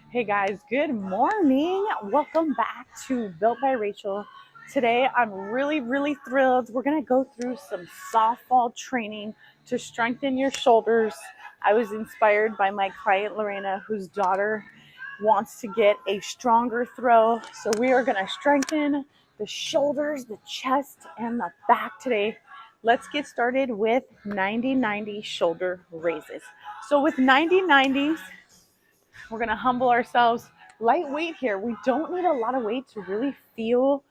Hey guys, good morning. Welcome back to Built by Rachel. Today I'm really thrilled. We're going to go through some softball training to strengthen your shoulders. I was inspired by my client Lorena, whose daughter wants to get a stronger throw. So we are going to strengthen the shoulders, the chest, and the back today. Let's get started with 90-90 shoulder raises. So with 90-90s, we're going to humble ourselves. Lightweight here. We don't need a lot of weight to really feel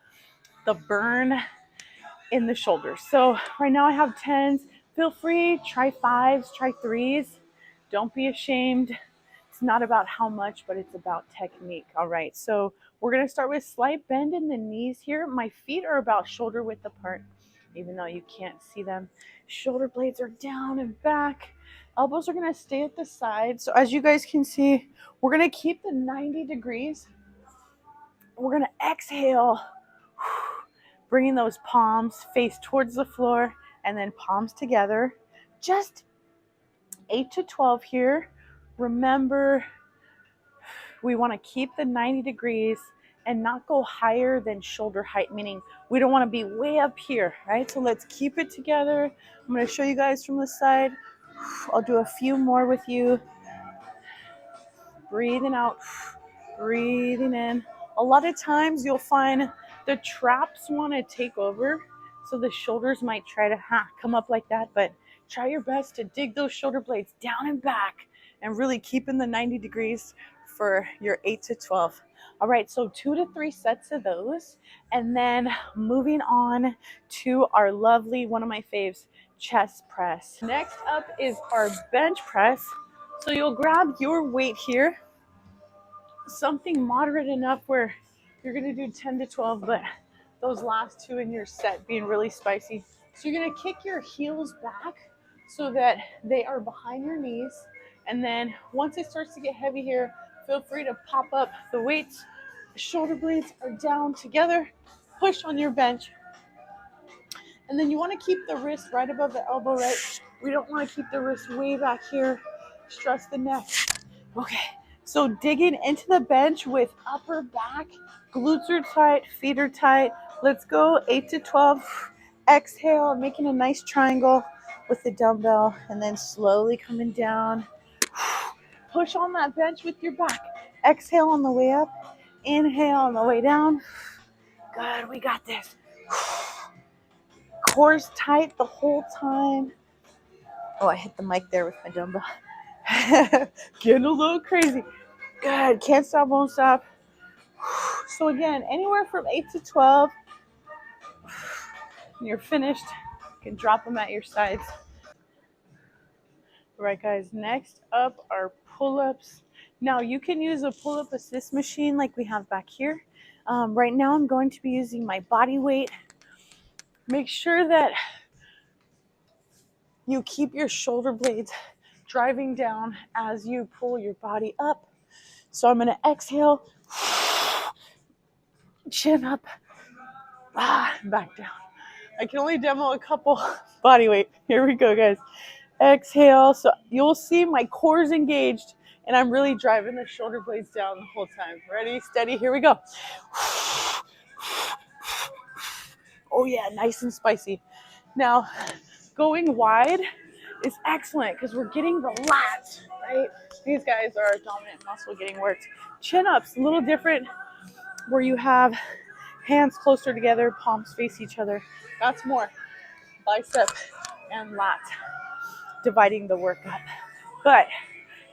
the burn in the shoulders. So right now I have 10s. Feel free, try 5s, try 3s. Don't be ashamed. It's not about how much, but it's about technique. All right, so we're going to start with slight bend in the knees here. My feet are about shoulder width apart, even though you can't see them. Shoulder blades are down and back. Elbows are going to stay at the side. So as you guys can see, we're going to keep the 90 degrees. We're going to exhale, bringing those palms face towards the floor and then palms together. Just 8 to 12 here. Remember, we want to keep the 90 degrees and not go higher than shoulder height, meaning we don't want to be way up here, right? So let's keep it together. I'm going to show you guys from the side. I'll do a few more with you. Breathing out, breathing in. A lot of times you'll find the traps want to take over, so the shoulders might try to come up like that, but try your best to dig those shoulder blades down and back and really keep in the 90 degrees for your 8 to 12. All right, so 2 to 3 sets of those, and then moving on to our lovely, one of my faves, chest press. Next up is our bench press. So you'll grab your weight here, something moderate enough where you're going to do 10 to 12, but those last two in your set being really spicy. So you're going to kick your heels back so that they are behind your knees. And then once it starts to get heavy here, feel free to pop up the weights. Shoulder blades are down together. Push on your bench. And then you want to keep the wrist right above the elbow, right? We don't want to keep the wrist way back here. Stress the neck. Okay, so digging into the bench with upper back, glutes are tight, feet are tight. Let's go 8 to 12. Exhale, making a nice triangle with the dumbbell, and then slowly coming down. Push on that bench with your back. Exhale on the way up. Inhale on the way down. Good, we got this. Core's tight the whole time. Oh, I hit the mic there with my dumbbell. Getting a little crazy. Good. Can't stop, won't stop. So again, anywhere from 8 to 12. When you're finished, you can drop them at your sides. All right, guys. Next up are pull-ups. Now, you can use a pull-up assist machine like we have back here. Right now, I'm going to be using my body weight. Make sure that you keep your shoulder blades driving down as you pull your body up. So I'm going to exhale, chin up, back down. I can only demo a couple body weight. Here we go, guys. Exhale. So you'll see my core is engaged and I'm really driving the shoulder blades down the whole time. Ready, steady, here we go. Oh yeah, nice and spicy. Now, going wide is excellent because we're getting the lats, right? These guys are our dominant muscle getting worked. Chin ups, a little different, where you have hands closer together, palms face each other. That's more bicep and lat, dividing the work up. But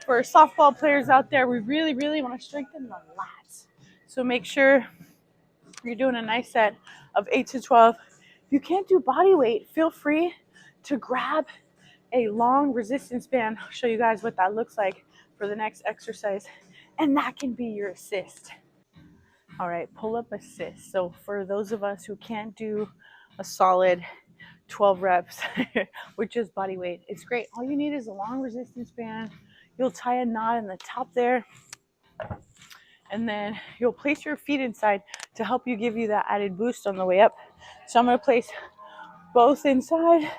for softball players out there, we really want to strengthen the lats. So make sure you're doing a nice set of 8 to 12. If you can't do body weight, feel free to grab a long resistance band. I'll show you guys what that looks like for the next exercise. And that can be your assist. All right, pull-up assist. So for those of us who can't do a solid 12 reps with just body weight, it's great. All you need is a long resistance band. You'll tie a knot in the top there, and then you'll place your feet inside to help you give you that added boost on the way up. So I'm going to place both inside.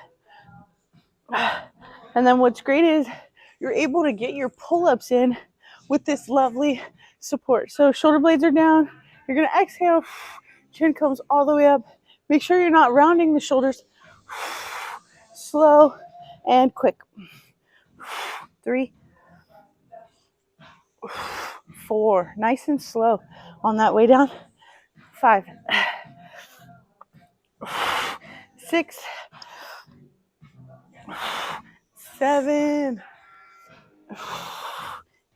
And then what's great is you're able to get your pull-ups in with this lovely support. So shoulder blades are down. You're going to exhale. Chin comes all the way up. Make sure you're not rounding the shoulders. Slow and quick. 3, 4. Nice and slow on that way down. 5, 6, 7,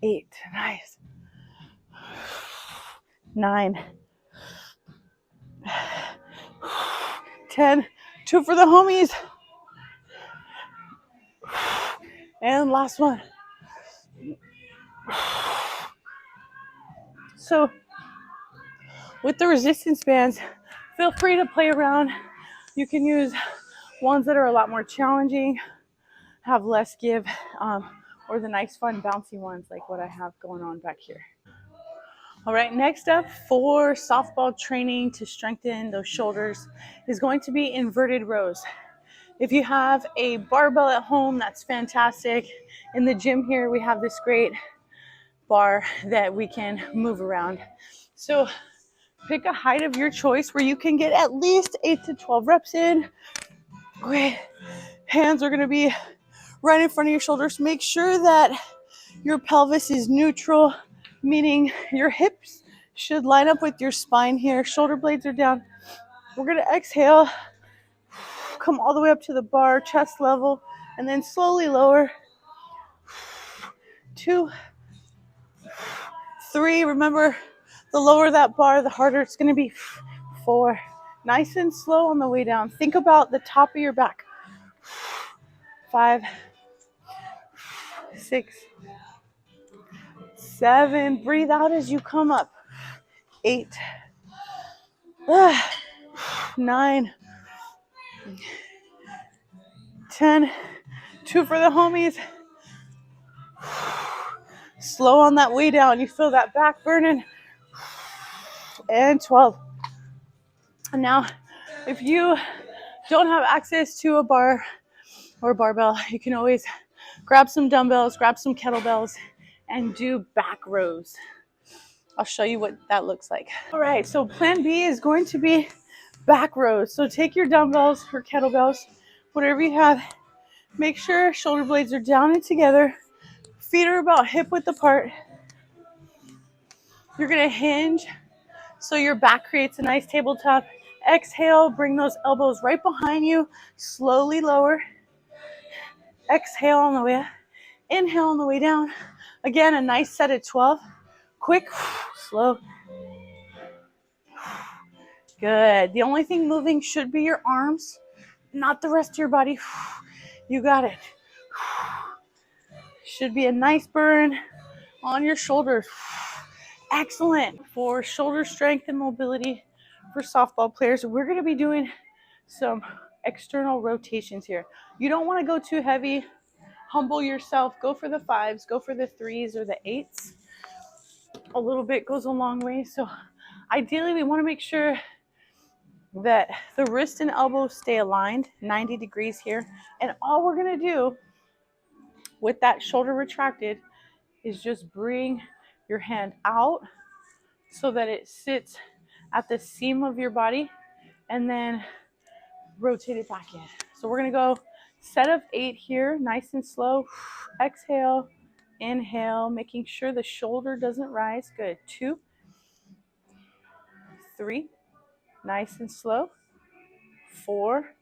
8. Nice. 9, 10. 2 for the homies. And last one. So with the resistance bands, feel free to play around. You can use ones that are a lot more challenging, have less give, or the nice fun bouncy ones like what I have going on back here. All right, next up for softball training to strengthen those shoulders is going to be inverted rows. If you have a barbell at home, that's fantastic. In the gym here, we have this great bar that we can move around. So pick a height of your choice where you can get at least 8 to 12 reps in. Great. Hands are going to be right in front of your shoulders. Make sure that your pelvis is neutral, meaning your hips should line up with your spine here. Shoulder blades are down. We're going to exhale, come all the way up to the bar, chest level, and then slowly lower. 2, 3. Remember, the lower that bar, the harder it's going to be. 4. Nice and slow on the way down. Think about the top of your back. 5, 6, 7. Breathe out as you come up. 8, 9, 10. 2 for the homies. Slow on that way down. You feel that back burning. And 12. And now, if you don't have access to a bar or a barbell, you can always grab some dumbbells, grab some kettlebells, and do back rows. I'll show you what that looks like. All right, so plan B is going to be back rows. So take your dumbbells or kettlebells, whatever you have. Make sure shoulder blades are down and together. Feet are about hip width apart. You're going to hinge so your back creates a nice tabletop. Exhale, bring those elbows right behind you. Slowly lower. Exhale on the way up. Inhale on the way down. Again, a nice set of 12. Quick, slow. Good. The only thing moving should be your arms, not the rest of your body. You got it. Should be a nice burn on your shoulders. Excellent. For shoulder strength and mobility for softball players, we're going to be doing some external rotations here. You don't want to go too heavy. Humble yourself. Go for the 5s. Go for the 3s or the 8s. A little bit goes a long way. So ideally, we want to make sure that the wrist and elbow stay aligned 90 degrees here. And all we're going to do with that shoulder retracted is just bring your hand out so that it sits at the seam of your body and then rotate it back in. So we're going to go set of 8 here, nice and slow. Exhale, inhale, making sure the shoulder doesn't rise. Good. 2, 3, nice and slow. 4,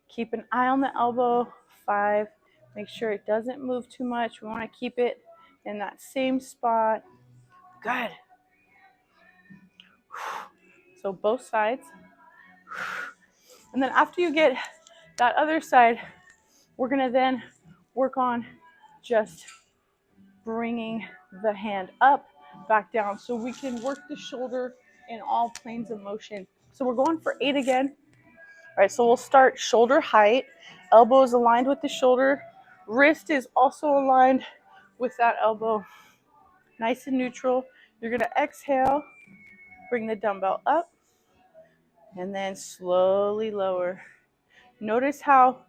keep an eye on the elbow. 5, make sure it doesn't move too much. We want to keep it in that same spot. Good. So both sides. And then after you get that other side, we're going to then work on just bringing the hand up, back down, so we can work the shoulder in all planes of motion. So we're going for 8 again. All right, so we'll start shoulder height. Elbow is aligned with the shoulder. Wrist is also aligned with that elbow. Nice and neutral. You're going to exhale, bring the dumbbell up, and then slowly lower. Notice how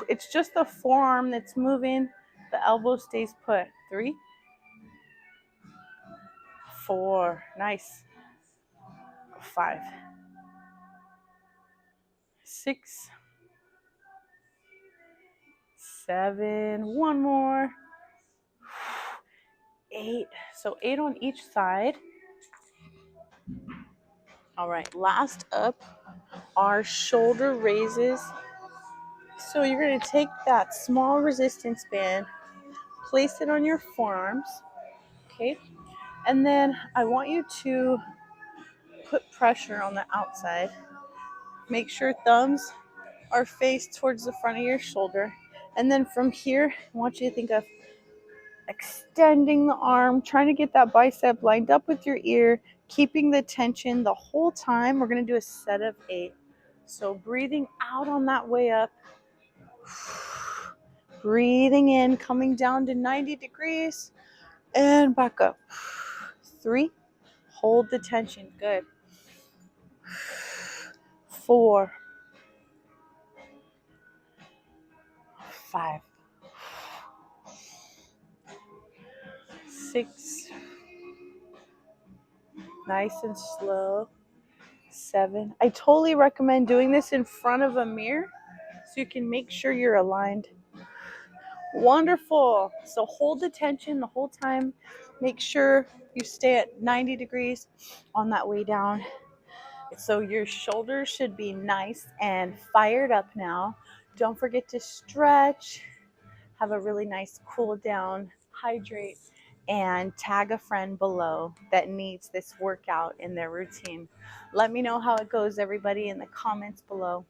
it's just the forearm that's moving. The elbow stays put. 3, 4, nice, 5, 6, 7, one more, 8. So 8 on each side. All right, last up are shoulder raises. So you're going to take that small resistance band, place it on your forearms, okay? And then I want you to put pressure on the outside. Make sure thumbs are faced towards the front of your shoulder. And then from here, I want you to think of extending the arm, trying to get that bicep lined up with your ear, keeping the tension the whole time. We're going to do a set of 8. So breathing out on that way up. Breathing in, coming down to 90 degrees. And back up. 3. Hold the tension. Good. 4. 5. 6. Nice and slow. 7. I totally recommend doing this in front of a mirror so you can make sure you're aligned. Wonderful. So hold the tension the whole time. Make sure you stay at 90 degrees on that way down. So your shoulders should be nice and fired up now. Don't forget to stretch. Have a really nice cool down, hydrate, and tag a friend below that needs this workout in their routine. Let me know how it goes, everybody, in the comments below.